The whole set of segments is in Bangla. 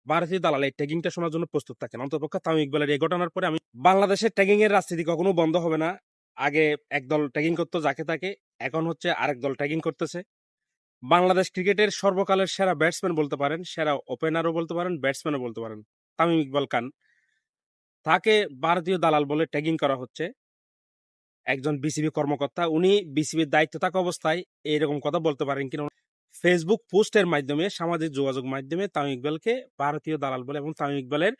ভারতীয় দালাল এই ট্যাগিংটা শোনার জন্য প্রস্তুত থাকেন। অন্ততপক্ষে তামিম ইকবালের এই ঘটনার পরে আমি বাংলাদেশের ট্যাগিং এর রাজনীতি কখনো বন্ধ হবে না। আগে একদল ট্যাগিং করতো যাকে তাকে, এখন হচ্ছে আরেক দল ট্যাগিং করতেছে। বাংলাদেশ ক্রিকেটের সর্বকালের সেরা ব্যাটসম্যান বলতে পারেন, সেরা ওপেনারও বলতে পারেন, ব্যাটসম্যানও বলতে পারেন তামিম ইকবাল খান। তাকে ভারতীয় দালাল বলে ট্যাগিং করা হচ্ছে। একজন বিসিবি কর্মকর্তা, উনি বিসিবির দায়িত্ব থাকা অবস্থায় এইরকম কথা বলতে পারেন কিনা? ফেসবুক পোস্টের মাধ্যমে, সামাজিক যোগাযোগ মাধ্যমে তামিম ইকবালকে ভারতীয় দালাল বলে এবং তামিম ইকবালের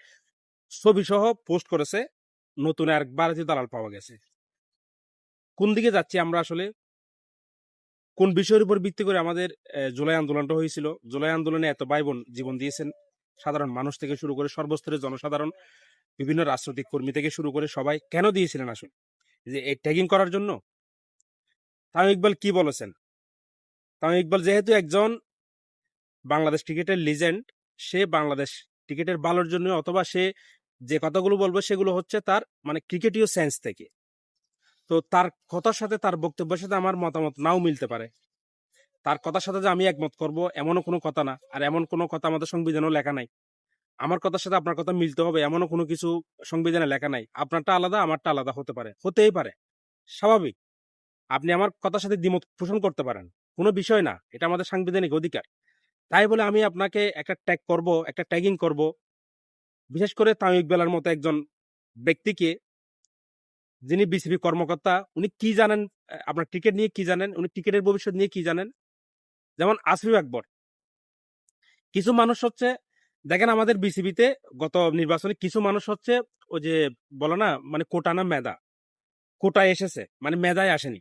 ছবি সহ পোস্ট করেছে। নতুন আর ভারতীয় দালাল পাওয়া গেছে। কোন দিকে যাচ্ছি আমরা আসলে? কোন বিষয়ের উপর ভিত্তি করে আমাদের জুলাই আন্দোলনটা হয়েছিল? জুলাই আন্দোলনে এত ভাই বোন জীবন দিয়েছেন, সাধারণ মানুষ থেকে শুরু করে সর্বস্তরের জনসাধারণ, বিভিন্ন রাজনৈতিক কর্মী থেকে শুরু করে সবাই কেন দিয়েছিলেন আসলে? যে এই ট্যাগিং করার জন্য? তামিম ইকবাল কি বলেছেন? তামিম ইকবাল যেহেতু একজন বাংলাদেশ ক্রিকেটের লিজেন্ড, সে বাংলাদেশ ক্রিকেটের ভালোর জন্য, অথবা সে যে কথাগুলো বলবে সেগুলো হচ্ছে তার মানে ক্রিকেটীয় সেন্স থেকে। তো তার কথার সাথে, তার বক্তব্যের সাথে আমার মতামত নাও মিলতে পারে। তার কথার সাথে যে আমি একমত করব এমনও কোনো কথা না, আর এমন কোনো কথা আমাদের সংবিধানেও লেখা নাই। আমার কথার সাথে আপনার কথা মিলতে হবে এমনও কোনো কিছু সংবিধানে লেখা নাই। আপনারটা আলাদা, আমারটা আলাদা হতে পারে, হতেই পারে, স্বাভাবিক। আপনি আমার কথার সাথে দ্বিমত পোষণ করতে পারেন, কোনো বিষয় না, এটা আমাদের সাংবিধানিক অধিকার। তাই বলে আমি আপনাকে একটা ট্যাগ করব, একটা ট্যাগিং করব, বিশেষ করে তামিম ইকবালের মতো একজন ব্যক্তিকে, যিনি বিসিবি কর্মকর্তা, উনি কি জানেন আপনার ক্রিকেট নিয়ে, কি জানেন উনি ক্রিকেটের ভবিষ্যৎ নিয়ে কি জানেন? যেমন আসিফ আকবর। কিছু মানুষ হচ্ছে, দেখেন আমাদের বিসিবিতে গত নির্বাচনে কিছু মানুষ হচ্ছে ওই যে বলো না মানে কোটা না মেধা, কোটায় এসেছে মানে মেধায় আসেনি।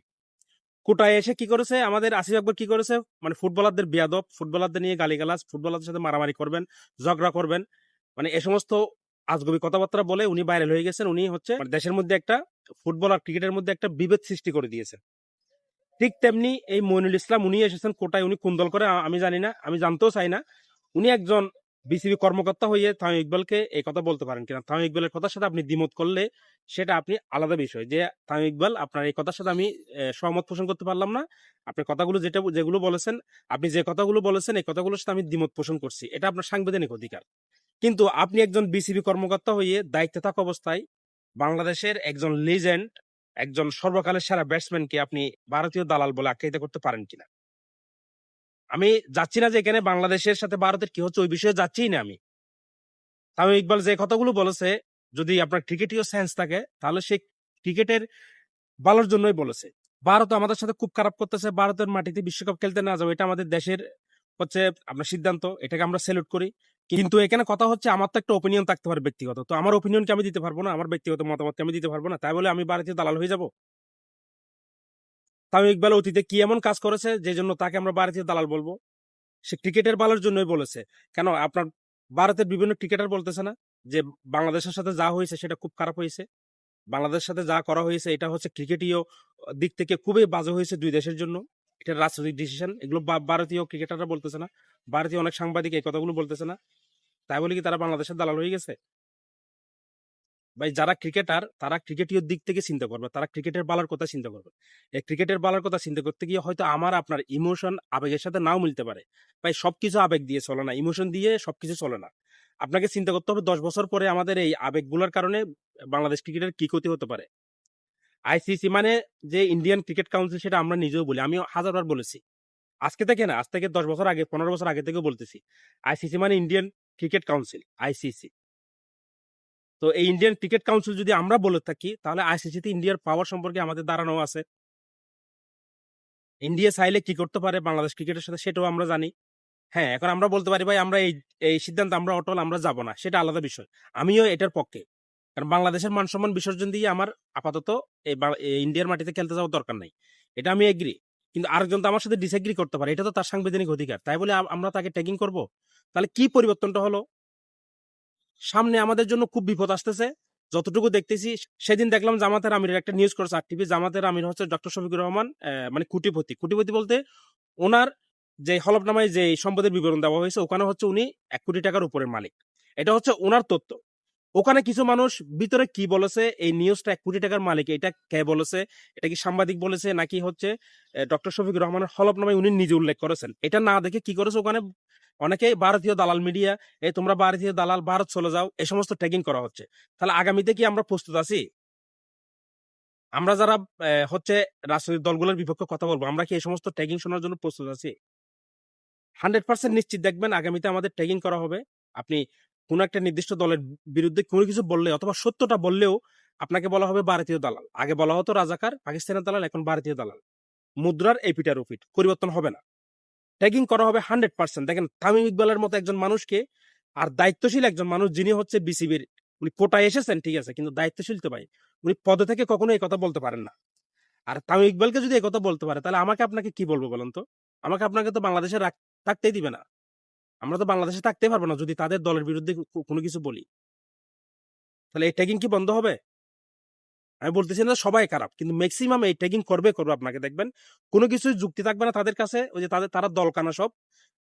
কোটায় এসে কি করেছে আমাদের আসিফ আকবর, কি করেছে মানে ফুটবলারদের বেয়াদব, ফুটবলারদের নিয়ে গালিগালাজ, ফুটবলারদের সাথে মারামারি করবেন, ঝগড়া করবেন, মানে এ সমস্ত আজগবি কথাবার্তা বলে উনি ভাইরাল হয়ে গেছেন। উনি হচ্ছে মানে দেশের মধ্যে একটা ফুটবল আর ক্রিকেটের মধ্যে একটা বিভেদ সৃষ্টি করে দিয়েছে। ঠিক তেমনি এই মইনুল ইসলাম, উনি এসেছেন কোটায়, উনি কোন দল করে আমি জানি না, আমি জানতেও চাই না। উনি একজন বিসিবি কর্মকর্তা হয়ে তামিম ইকবালকে এই কথা বলতে পারেন কিনা? তামিম ইকবালের কথার সাথে আপনি দ্বিমত করলে সেটা আপনি আলাদা বিষয়। যে তামিম ইকবাল, আপনার এই কথার সাথে আমি সহমত পোষণ করতে পারলাম না। আপনার কথাগুলো যেগুলো বলেছেন, আপনি যে কথাগুলো বলেছেন এই কথাগুলোর সাথে আমি দ্বিমত পোষণ করছি, এটা আপনার সাংবিধানিক অধিকার। কিন্তু আপনি একজন বিসিবি কর্মকর্তা হয়ে দায়িত্বে থাকা অবস্থায় বাংলাদেশের একজন লিজেন্ড, একজন সর্বকালের সেরা ব্যাটসম্যানকে আপনি ভারতীয় দালাল বলে আখ্যায়িত করতে পারেন কিনা? আমি যাচ্ছি না যে এখানে বাংলাদেশের সাথে ভারতের কি হচ্ছে, ওই বিষয়ে যাচ্ছি না আমি। তামিম ইকবাল যে কথাগুলো বলেছে, যদি আপনার ক্রিকেটীয় সেন্স থাকে তাহলে সে ক্রিকেটের ভালোর জন্যই বলেছে। ভারত আমাদের সাথে খুব খারাপ করতেছে, ভারতের মাটিতে বিশ্বকাপ খেলতে না যাবো, এটা আমাদের দেশের হচ্ছে আপনার সিদ্ধান্ত, এটাকে আমরা স্যালুট করি। কিন্তু এখানে কথা হচ্ছে আমার তো একটা ওপিনিয়ন থাকতে পারে ব্যক্তিগত, তো আমার ওপিনিয়নকে আমি দিতে পারবো না, আমার ব্যক্তিগত মতামতকে আমি দিতে পারবো না, তাই বলে আমি ভারতীয় দালাল হয়ে যাব? তামিম ইকবাল অতীতে কি এমন কাজ করেছে যে জন্য তাকে আমরা ভারতীয় দালাল বলবো? সে ক্রিকেটের ভালোর জন্যই বলেছে। কেন আপনার ভারতের বিভিন্ন ক্রিকেটার বলতেছে না যে বাংলাদেশের সাথে যা হয়েছে সেটা খুব খারাপ হয়েছে, বাংলাদেশের সাথে যা করা হয়েছে এটা হচ্ছে ক্রিকেটীয় দিক থেকে খুবই বাজে হয়েছে দুই দেশের জন্য, এটা রাজনৈতিক ডিসিশন, এগুলো ভারতীয় ক্রিকেটাররা বলতেছে না? ভারতীয় অনেক সাংবাদিক এই কথাগুলো বলতেছে না? তাই বলে কি তারা বাংলাদেশের দালাল হয়ে গেছে? ভাই, যারা ক্রিকেটার তারা ক্রিকেটীয় দিক থেকে চিন্তা করবে, তারা ক্রিকেটের বালার কথা চিন্তা করবে। এই ক্রিকেটের বালার কথা চিন্তা করতে গিয়ে হয়তো আমার আপনার ইমোশন আবেগের সাথে নাও মিলতে পারে। ভাই, সবকিছু আবেগ দিয়ে চলে না, ইমোশন দিয়ে সবকিছু চলে না। আপনাকে চিন্তা করতে হবে 10 বছর পরে আমাদের এই আবেগগুলোর কারণে বাংলাদেশ ক্রিকেটের কি ক্ষতি হতে পারে। আইসিসি মানে যে ইন্ডিয়ান ক্রিকেট কাউন্সিল, সেটা আমরা নিজেও বলি, আমি হাজারবার বলেছি। আজকে থেকে না, আজ থেকে 10 বছর আগে, 15 বছর আগে থেকেও বলতেছি। আইসিসি মানে ইন্ডিয়ান ক্রিকেট কাউন্সিল, আইসিসি। তো এই ইন্ডিয়ান ক্রিকেট কাউন্সিল যদি আমরা বলে থাকি, তাহলে আইসিসিতে ইন্ডিয়ার পাওয়ার সম্পর্কে আমাদের ধারণাও আছে। ইন্ডিয়া চাইলে কি করতে পারে বাংলাদেশ ক্রিকেটের সাথে সেটাও আমরা জানি। হ্যাঁ, এখন আমরা বলতে পারি ভাই আমরা এই এই সিদ্ধান্ত আমরা অটল, আমরা যাব না, সেটা আলাদা বিষয়। আমিও এটার পক্ষে, কারণ বাংলাদেশের মান সম্মান বিসর্জন দিয়ে আমার আপাতত এই ইন্ডিয়ার মাটিতে খেলতে যাওয়ার দরকার নাই, এটা আমি এগ্রি। কিন্তু আরেকজন তো আমার সাথে ডিসএগ্রি করতে পারে, এটা তো তার সাংবিধানিক অধিকার, তাই বলে আমরা তাকে ট্যাগিং করব? তাহলে কি পরিবর্তনটা হলো? সামনে আমাদের জন্য খুব বিপদ আসতেছে যতটুকু দেখতেছি। সেদিন দেখলাম জামাতের আমিরের একটা নিউজ করেছে আর টিভি, জামাতের আমির হচ্ছে ডক্টর শফিকুর রহমান, মানে কোটিপতি। কোটিপতি বলতে ওনার যে হলফনামায় যে সম্পদের বিবরণ দেওয়া হয়েছে, ওখানে হচ্ছে উনি 1 কোটি টাকার উপরের মালিক, এটা হচ্ছে ওনার তথ্য। ওখানে কিছু মানুষ ভিতরে কি বলেছে, এই নিউজটা 1 কোটি টাকার মালিক, এটা কে বলেছে? এটা কি সাংবাদিক বলেছে নাকি হচ্ছে ডক্টর শফিকুর রহমানের হলফনামায় উনি নিজে উল্লেখ করেছেন? এটা না দেখে কি করেছে, ওখানে অনেকে ভারতীয় দালাল মিডিয়া, এই তোমরা ভারতীয় দালাল, ভারত চলে যাও, এই সমস্ত ট্যাগিং করা হচ্ছে। তাহলে আগামীতে কি আমরা প্রস্তুত আছি? আমরা যারা হচ্ছে রাজনৈতিক দলগুলোর বিপক্ষে কথা বলবো, আমরা কি এই সমস্ত ট্যাগিং শোনার জন্য প্রস্তুত আছি? 100% নিশ্চিত দেখবেন আগামীতে আমাদের ট্যাগিং করা হবে। আপনি কোন একটা নির্দিষ্ট দলের বিরুদ্ধে কোনো কিছু বললে অথবা সত্যটা বললেও আপনাকে বলা হবে ভারতীয় দালাল। আগে বলা হতো রাজাকার, পাকিস্তানের দালাল, এখন ভারতীয় দালাল। মুদ্রার এপিটার ওপিট পরিবর্তন হবে না। ট্যাগিং করা হবে 100%। দেখেন তামিম ইকবালের মতো একজন মানুষকে, আর দায়িত্বশীল একজন মানুষ যিনি হচ্ছে বিসিবির, উনি কোটায় এসেছেন ঠিক আছে, কিন্তু দায়িত্বশীল তো ভাই, উনি পদে থেকে কখনো এই কথা বলতে পারেন না। আর তামিম ইকবালকে যদি এই কথা বলতে পারে, তাহলে আমাকে আপনাকে কি বলবো বলেন তো? আমাকে আপনাকে তো বাংলাদেশে থাকতেই দিবে না। আমরা তো বাংলাদেশে থাকতে পারবো না যদি তাদের দলের বিরুদ্ধে কোনো কিছু বলি। তাহলে এই ট্যাগিং কি বন্ধ হবে? আমি বলতেছি না সবাই খারাপ, কিন্তু ম্যাক্সিমাম এই ট্যাগিং করবে আপনাকে দেখবেন কোনো কিছুই যুক্তি থাকবে না তাদের কাছে। ওই যে তারা দলকানা সব,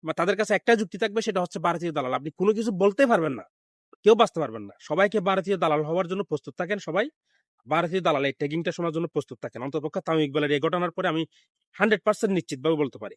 বা তাদের কাছে একটা যুক্তি থাকবে, সেটা হচ্ছে ভারতীয় দালাল। আপনি কোনো কিছু বলতে পারবেন না, কেউ বাঁচতে পারবেন না। সবাইকে ভারতীয় দালাল হওয়ার জন্য প্রস্তুত থাকেন সবাই। ভারতীয় দালাল এই ট্যাগিংটা শোনার জন্য প্রস্তুত থাকেন। অন্ততপক্ষে তামিম ইকবালের এই ঘটনার পরে আমি 100% নিশ্চিতভাবে বলতে পারি।